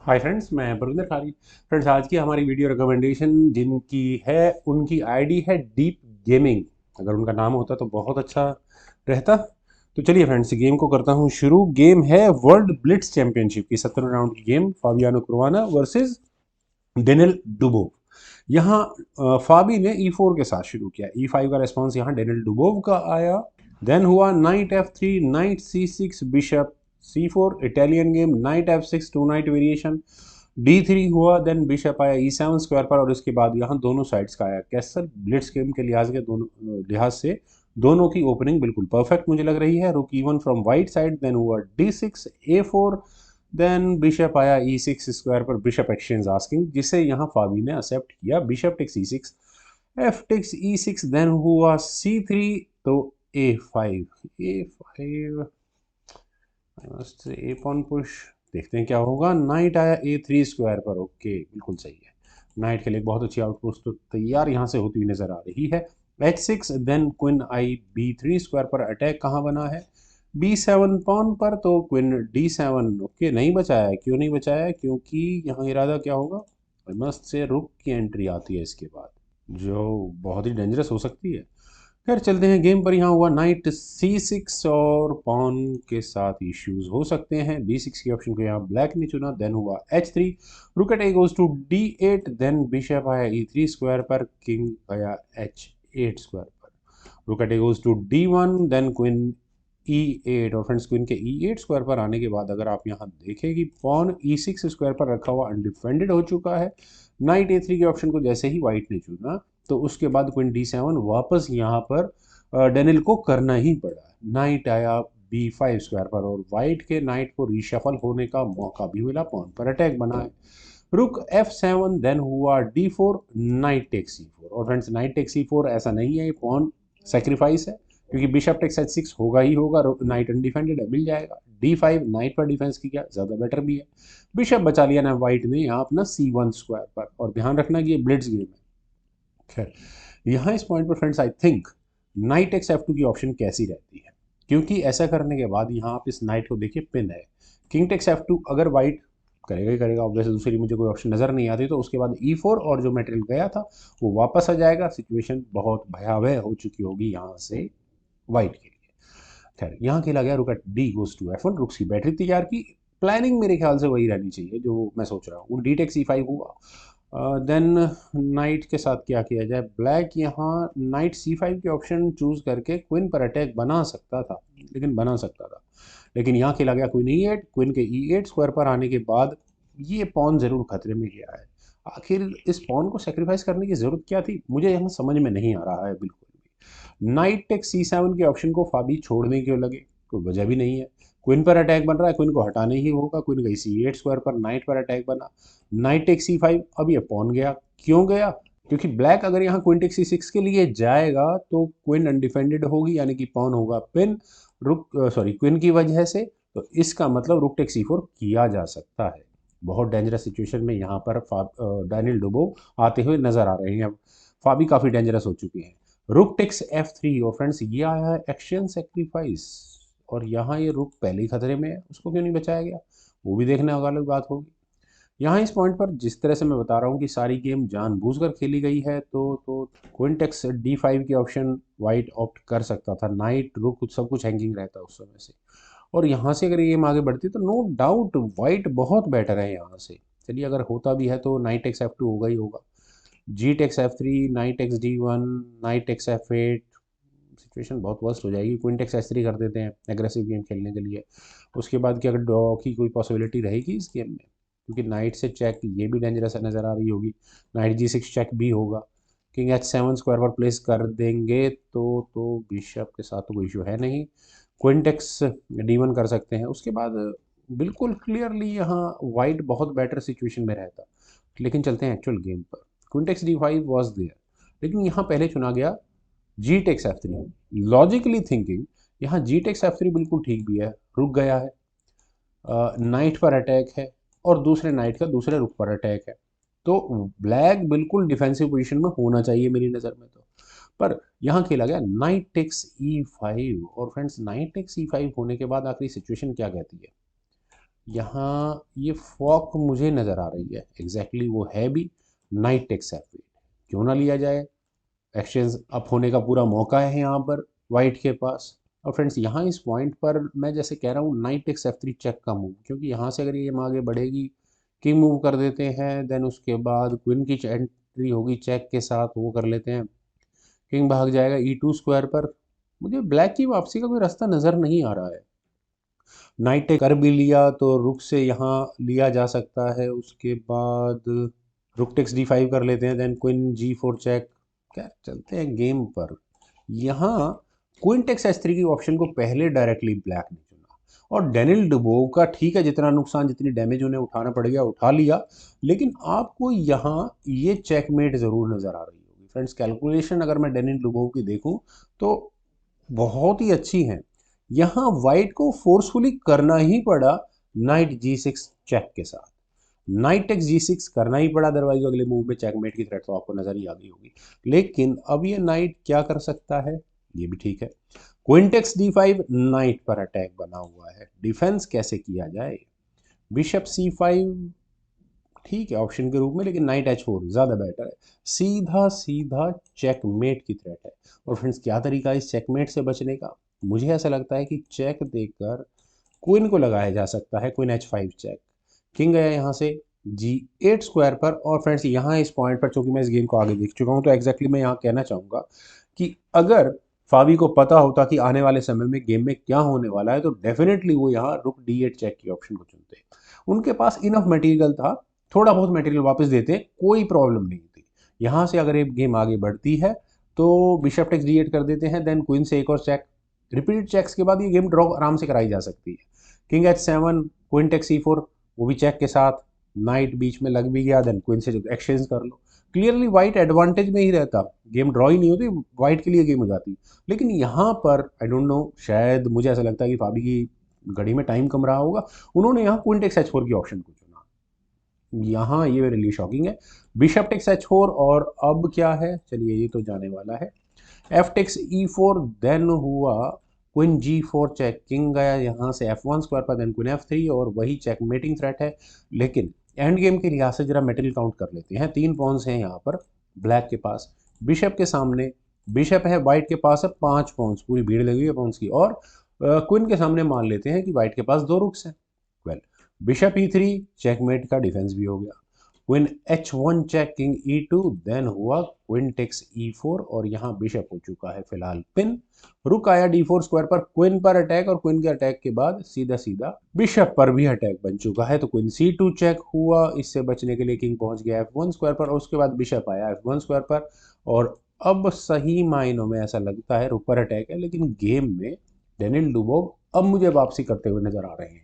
Hi friends, मैं परविंदर खारी। Friends, आज की हमारी वीडियो रिकमेंडेशन जिनकी है उनकी आईडी है डीप गेमिंग। अगर उनका नाम होता तो बहुत अच्छा रहता। तो चलिए फ्रेंड्स, गेम को करता हूँ शुरू। गेम है वर्ल्ड ब्लिट्स चैंपियनशिप की 17 राउंड की game, Fabiano Caruana versus Daniil Dubov. यहाँ फाबी ने E4 के साथ शुरू किया। E5 का रेस्पॉन्स यहाँ डेनिल डुबोव का आया। देन हुआ knight F3, knight C6, bishop C4, Italian game, knight F6 two knight variation. D3 हुआ, देन बिशप आया E7 स्क्वायर पर, और इसके बाद यहाँ दोनों साइड्स का आया कैसल। ब्लिट्स गेम के लिहाज से दोनों की ओपनिंग बिल्कुल परफेक्ट मुझे लग रही है। रुक E1 from white side, then हुआ D6, A4, देन बिशप आया E6 स्क्वायर पर, बिशप एक्सचेंज आस्किंग, जिसे यहाँ फाबी ने एक्सेप्ट किया। Bishop takes E6, F takes E6, then हुआ C3, तो A5, A5 ए पॉन पुश। देखते हैं क्या होगा। नाइट आया A3 स्क्वायर पर, ओके बिल्कुल सही है। नाइट के लिए बहुत अच्छी आउटपोस्ट तो तैयार यहाँ से होती हुई नजर आ रही है। H6, देन क्विन आई B3 स्क्वायर पर, अटैक कहाँ बना है? B7 पॉन पर, तो क्विन D7, ओके नहीं बचाया है। क्यों नहीं बचाया है? क्योंकि यहाँ इरादा क्या होगा? मस्त से रुक की एंट्री आती है इसके बाद, जो बहुत ही डेंजरस हो सकती है। खैर चलते हैं गेम पर। यहाँ हुआ नाइट C6, और पॉन के साथ इश्यूज हो सकते हैं। B6 के ऑप्शन को यहाँ ब्लैक ने चुना। देन हुआ H3, rook at A goes to D8, then bishop आया E3 स्क्वायर पर, किंग आया H8 स्क्वायर पर, rook at A goes to D1, then queen E8। और फ्रेंड्स, क्वीन के E8 स्क्वायर पर आने के बाद अगर आप यहाँ देखें कि पॉन E6 स्क्वायर पर रखा हुआ अनडिफेंडेड हो चुका है। नाइट A3 के ऑप्शन को जैसे ही व्हाइट ने चुना, तो उसके बाद क्वीन D7 वापस यहाँ पर डेनिल को करना ही पड़ा। नाइट आया B5 स्क्वायर पर, और वाइट के नाइट को रीशफल होने का मौका भी मिला। पॉन पर अटैक बना है। रुक F7, देन हुआ D4, नाइट टेक C4। और फ्रेंड्स, नाइट टेक C4 ऐसा नहीं है, ये पॉन सेक्रीफाइस है, क्योंकि बिशप टेक्स H6 होगा ही होगा। नाइट अनडिफेंडेड है, मिल जाएगा। D5, नाइट पर डिफेंस किया, ज़्यादा बेटर भी है। बिशप बचा लिया ना वाइट ने यहाँ अपना C1 स्क्वायर पर। और ध्यान रखना कि ये ब्लिट्स गेम है। खैर, यहाँ इस पॉइंट पर friends, I think night x F2 की ऑप्शन कैसी रहती है, क्योंकि ऐसा करने के बाद यहाँ आप इस नाइट को देखिए, पिन है। किंग टेक्स F2 अगर वाइट करेगा ही करेगा, वैसे दूसरी मुझे कोई ऑप्शन नज़र नहीं आती, तो उसके बाद E4, और जो मटेरियल गया था वो वापस आ जाएगा। सिचुएशन बहुत भयावह हो चुकी होगी यहाँ से वाइट के लिए। खैर, यहाँ खेला गया rook at D goes to F1, rooks की बैटरी तैयार की। प्लानिंग मेरे ख्याल से वही रहनी चाहिए जो मैं सोच रहा हूँ। D टेक्स E5 हुआ। देन नाइट के साथ क्या किया जाए? ब्लैक यहाँ नाइट C5 के ऑप्शन चूज करके क्विन पर अटैक बना सकता था, लेकिन यहाँ खेला गया क्विन E8। क्विन के E8 स्क्वायर पर आने के बाद ये पॉन जरूर खतरे में गया है। आखिर इस पॉन को सेक्रीफाइस करने की जरूरत क्या थी, मुझे यहाँ समझ में नहीं आ रहा है बिल्कुल भी। नाइट टेक C7 के ऑप्शन को फाबी छोड़ने क्यों लगे? कोई वजह भी नहीं है। क्विन पर अटैक बन रहा है, क्विन को हटाने ही होगा। क्विन गई C8 स्क्वायर पर, नाइट पर अटैक बना। नाइट टेक C5, अब ये पॉन गया। क्यों गया? क्योंकि ब्लैक अगर यहाँ क्वीन टेक C6 के लिए जाएगा तो क्वीन अनडिफेंडेड होगी, यानी कि पॉन होगा पिन। रुक सॉरी, क्वीन की वजह से। तो इसका मतलब रुक टेक C4 किया जा सकता है। बहुत डेंजरस सिचुएशन में यहाँ पर डैनियल डुबो आते हुए नजर आ रहे हैं। अब फाबी काफी डेंजरस हो चुकी है। रुक टेक्स F3, और फ्रेंड्स ये आया है एक्शन सेक्रीफाइस, और यहाँ ये रुक पहले ही खतरे में है, उसको क्यों नहीं बचाया गया, वो भी देखने वाली बात होगी। यहाँ इस पॉइंट पर जिस तरह से मैं बता रहा हूँ कि सारी गेम जानबूझकर खेली गई है, तो क्वीन टेक्स D5 के ऑप्शन वाइट ऑप्ट कर सकता था। नाइट रुक सब कुछ हैंगिंग रहता उस समय से। और यहाँ से अगर ये गेम आगे बढ़ती तो नो डाउट वाइट बहुत बेटर है यहाँ से। चलिए, अगर होता भी है तो नाइट एक्स F2 होगा ही होगा। G takes F3, knight X D1, knight X F8। Situation बहुत वर्स्ट हो जाएगी। क्वीन टेक्स S3 कर देते हैं एग्रेसिव गेम खेलने के लिए। उसके बाद क्या, अगर ड्रॉ की कोई पॉसिबिलिटी रहेगी इस गेम में? क्योंकि नाइट से चेक ये भी डेंजरस नज़र आ रही होगी। नाइट G6 चेक भी होगा। किंग H7 स्क्वायर पर प्लेस कर देंगे तो बिशप के साथ तो कोई इशू है नहीं। क्वीन टेक्स D1 कर सकते हैं। उसके बाद बिल्कुल क्लियरली यहाँ वाइट बहुत बेटर सिचुएशन में रहता। लेकिन चलते हैं एक्चुअल गेम पर। Queen takes D5 was there, लेकिन यहाँ पहले चुना गया जी टेक्स F3। लॉजिकली थिंकिंग यहाँ जी टेक्स F3 बिल्कुल ठीक भी है। रुक गया है, नाइट पर अटैक है, और दूसरे नाइट का दूसरे रुक पर अटैक है। तो ब्लैक बिल्कुल डिफेंसिव पोजीशन में होना चाहिए मेरी नज़र में तो। पर यहाँ खेला गया नाइट टेक्स E5, और फ्रेंड्स नाइट टेक्स E5 होने के बाद आखिरी सिचुएशन क्या कहती है? यहाँ ये फॉक मुझे नज़र आ रही है, एग्जैक्टली वो है भी। नाइट टेक्स F8 क्यों ना लिया जाए, एक्सचेंज अप होने का पूरा मौका है यहाँ पर वाइट के पास। और फ्रेंड्स यहाँ इस पॉइंट पर मैं जैसे कह रहा हूँ नाइट टेक्स F3 चेक का मूव, क्योंकि यहाँ से अगर ये गेम आगे बढ़ेगी, किंग मूव कर देते हैं, देन उसके बाद क्वीन की एंट्री होगी चेक के साथ, वो कर लेते हैं, किंग भाग जाएगा E2 स्क्वायर पर। मुझे ब्लैक की वापसी का कोई रास्ता नज़र नहीं आ रहा है। नाइट टेक कर भी लिया तो रुक से यहाँ लिया जा सकता है, उसके बाद रुक टेक्स D5 कर लेते हैं, देन क्वीन G4 चेक। क्या चलते हैं गेम पर। यहाँ क्वीन टेक्स H3 की ऑप्शन को पहले डायरेक्टली ब्लैक ने चुना, और डेनिल डुबोव का ठीक है, जितना नुकसान जितनी डैमेज उन्हें उठाना पड़ गया उठा लिया, लेकिन आपको यहाँ ये चेकमेट ज़रूर नज़र आ रही होगी। फ्रेंड्स कैलकुलेशन अगर मैं डेनिल डुबोव की देखूँ तो बहुत ही अच्छी हैं। यहाँ वाइट को फोर्सफुली करना ही पड़ा नाइट G6 चेक के साथ, नाइट टेक्स G6 करना ही पड़ा, अदरवाइज अगले मूव में चेकमेट की थ्रेट तो आपको नजर ही आ गई होगी। लेकिन अब ये नाइट क्या कर सकता है, ये भी ठीक है। क्वीन टेक्स D5 नाइट पर अटैक बना हुआ है, डिफेंस कैसे किया जाए। बिशप C5 ठीक है ऑप्शन के रूप में, लेकिन नाइट H4 ज़्यादा बेटर है, सीधा सीधा चेकमेट की थ्रेट है। और फ्रेंड्स क्या तरीका है इस चेकमेट से बचने का, मुझे ऐसा लगता है कि चेक देकर क्वीन को लगाया जा सकता है, क्वीन H5 चेक, किंग गया यहाँ से G8 स्क्वायर पर। और फ्रेंड्स यहाँ इस पॉइंट पर, चूंकि मैं इस गेम को आगे देख चुका हूँ, तो एग्जैक्टली मैं यहाँ कहना चाहूँगा कि अगर फावी को पता होता कि आने वाले समय में गेम में क्या होने वाला है, तो डेफिनेटली वो यहाँ रुक D8 चेक की ऑप्शन को चुनते। उनके पास इनफ मटेरियल था, थोड़ा बहुत मटेरियल वापस देते, कोई प्रॉब्लम नहीं थी। यहाँ से अगर ये गेम आगे बढ़ती है तो बिशप टेक्स D8 कर देते हैं, देन क्वीन से एक और चेक, रिपीट चेक्स के बाद ये गेम ड्रॉ आराम से कराई जा सकती है। King H7, queen takes C4, वो भी चेक के साथ, नाइट बीच में लग भी गया, देन क्वीन से एक्सचेंज कर लो। क्लियरली वाइट एडवांटेज में ही रहता, गेम ड्रॉ ही नहीं होती, वाइट के लिए गेम हो जाती। लेकिन यहाँ पर आई डोंट नो, शायद मुझे ऐसा लगता है कि फाबी की घड़ी में टाइम कम रहा होगा, उन्होंने यहाँ क्वीन टेक्स H4 की ऑप्शन को चुना। यहाँ ये मेरे लिए शॉकिंग है, बिशप टेक्स H4। और अब क्या है, चलिए ये तो जाने वाला है, एफ टेक्स E4, देन हुआ क्वीन G4 चेक, किंग गया यहाँ से F1 स्क्वायर पर, देन क्वीन F3, और वही चेकमेटिंग थ्रेट है। लेकिन एंड गेम के लिहाज से जरा मेटेरियल काउंट कर लेते हैं, 3 पॉन्स हैं यहाँ पर ब्लैक के पास, बिशप के सामने बिशप है, वाइट के पास है 5 पॉन्स, पूरी भीड़ लगी हुई है पॉन्स की, और क्वीन के सामने मान लेते हैं कि वाइट के पास 2 रुक्स हैं। वेल, बिशप E3 चेकमेट का डिफेंस भी हो गया, queen H1 check, king E2, then हुआ क्वीन टेक्स E4, और यहाँ बिशप हो चुका है फिलहाल पिन। रुक आया D4 स्क्वायर पर, क्वीन पर अटैक, और क्वीन के अटैक के बाद सीधा सीधा बिशप पर भी अटैक बन चुका है, तो क्वीन C2 चेक हुआ। इससे बचने के लिए किंग पहुंच गया F1 स्क्वायर पर, और उसके बाद बिशप आया F1 स्क्वायर पर। और अब सही मायनों में ऐसा लगता है रुक पर अटैक है, लेकिन गेम में डेनिल डुबोव अब मुझे वापसी करते हुए नजर आ रहे हैं,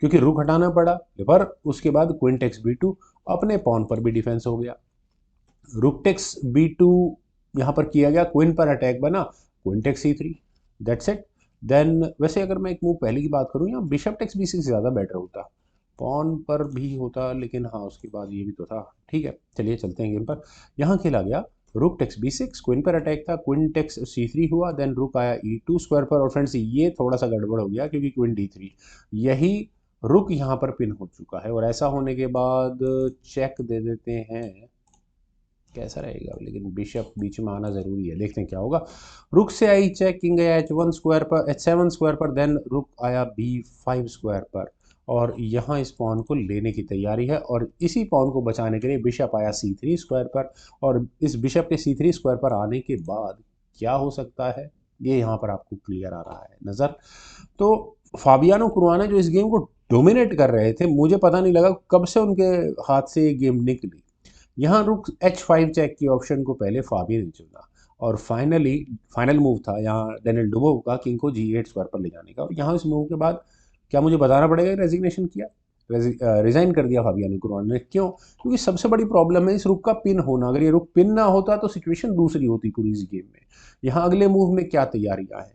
क्योंकि रुक हटाना पड़ा, पर उसके बाद क्वीन टेक्स B2, अपने पॉन पर भी डिफेंस हो गया, रुक टेक्स B2 यहाँ पर किया गया, क्वीन पर अटैक बना, queen takes C3, that's it. Then वैसे अगर मैं एक मूव पहले की बात करूँ, यहाँ बिशप टेक्स B6 ज़्यादा बेटर होता, पॉन पर भी होता, लेकिन हाँ उसके बाद ये भी तो था। ठीक है चलिए चलते हैं गेम पर। यहाँ खेला गया रुक टेक्स B6, क्वीन पर अटैक था, क्वीन टेक्स C3 हुआ, देन रुक आया E2 स्क्वायर पर। और फ्रेंड्स ये थोड़ा सा गड़बड़ हो गया, क्योंकि क्वीन D3, यही रुक यहाँ पर पिन हो चुका है, और ऐसा होने के बाद चेक दे देते हैं, कैसा रहेगा, लेकिन बिशप बीच में आना जरूरी है, देखते हैं क्या होगा। रुक से आई चेक, किंग गया H1 स्क्वायर पर, H7 स्क्वायर पर, देन रुक आया B5 स्क्वायर पर, और यहाँ इस पॉन को लेने की तैयारी है, और इसी पॉन को बचाने के लिए बिशप आया C3 स्क्वायर पर, और इस बिशप के C3 स्क्वायर पर आने के बाद क्या हो सकता है, ये यहाँ पर आपको क्लियर आ रहा है नज़र। तो फाबियानो कुरुआना जो इस गेम को डोमिनेट कर रहे थे, मुझे पता नहीं लगा कब से उनके हाथ से ये गेम निकली। यहाँ रुक H5 चेक की ऑप्शन को पहले फाबी ने चुना, और फाइनल मूव था यहाँ डेनिल डुबोव का, किंग को G8 स्क्वायर पर ले जाने का। और यहाँ इस मूव के बाद क्या मुझे बताना पड़ेगा, रेजिग्नेशन किया, रिजाइन कर दिया फाबियानो कुरुआना ने। क्यों, क्योंकि सबसे बड़ी प्रॉब्लम है इस रुक का पिन होना, अगर ये रुक पिन ना होता तो सिचुएशन दूसरी होती पूरी इस गेम में। यहाँ अगले मूव में क्या तैयारियां हैं,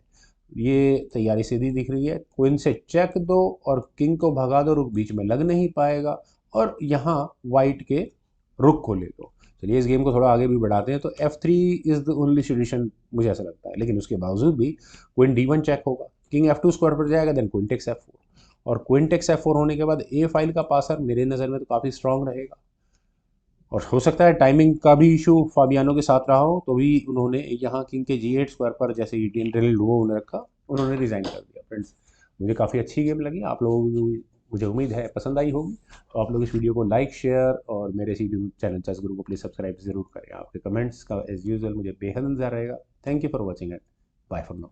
ये तैयारी सीधी दिख रही है, क्वीन से चेक दो और किंग को भगा दो, रुक बीच में लग नहीं पाएगा, और यहाँ वाइट के रुक को ले लो। चलिए इस गेम को थोड़ा आगे भी बढ़ाते हैं, तो F3 is the only solution मुझे ऐसा लगता है, लेकिन उसके बावजूद भी क्वीन D1 चेक होगा, किंग F2 स्क्वायर पर जाएगा, देन क्वीन टेक्स F4, और क्वीन टेक्स F4 होने के बाद ए फाइल का पासर मेरे नज़र में तो काफ़ी स्ट्रांग रहेगा। और हो सकता है टाइमिंग का भी इशू फाबियानो के साथ रहा हो, तो भी उन्होंने यहाँ किंग के G8 स्क्वायर पर जैसे इंडियन रेल डुओ उन्होंने रखा, उन्होंने रिज़ाइन कर दिया। फ्रेंड्स, मुझे काफ़ी अच्छी गेम लगी, आप लोगों को मुझे उम्मीद है पसंद आई होगी। तो आप लोग इस वीडियो को लाइक, शेयर और मेरे इस यूट्यूब चैनल चेस गुरु को प्लीज़ सब्सक्राइब ज़रूर करें। आपके कमेंट्स का एज़ यूजुअल मुझे बेहद इंतज़ार रहेगा। Thank you for watching and bye for now.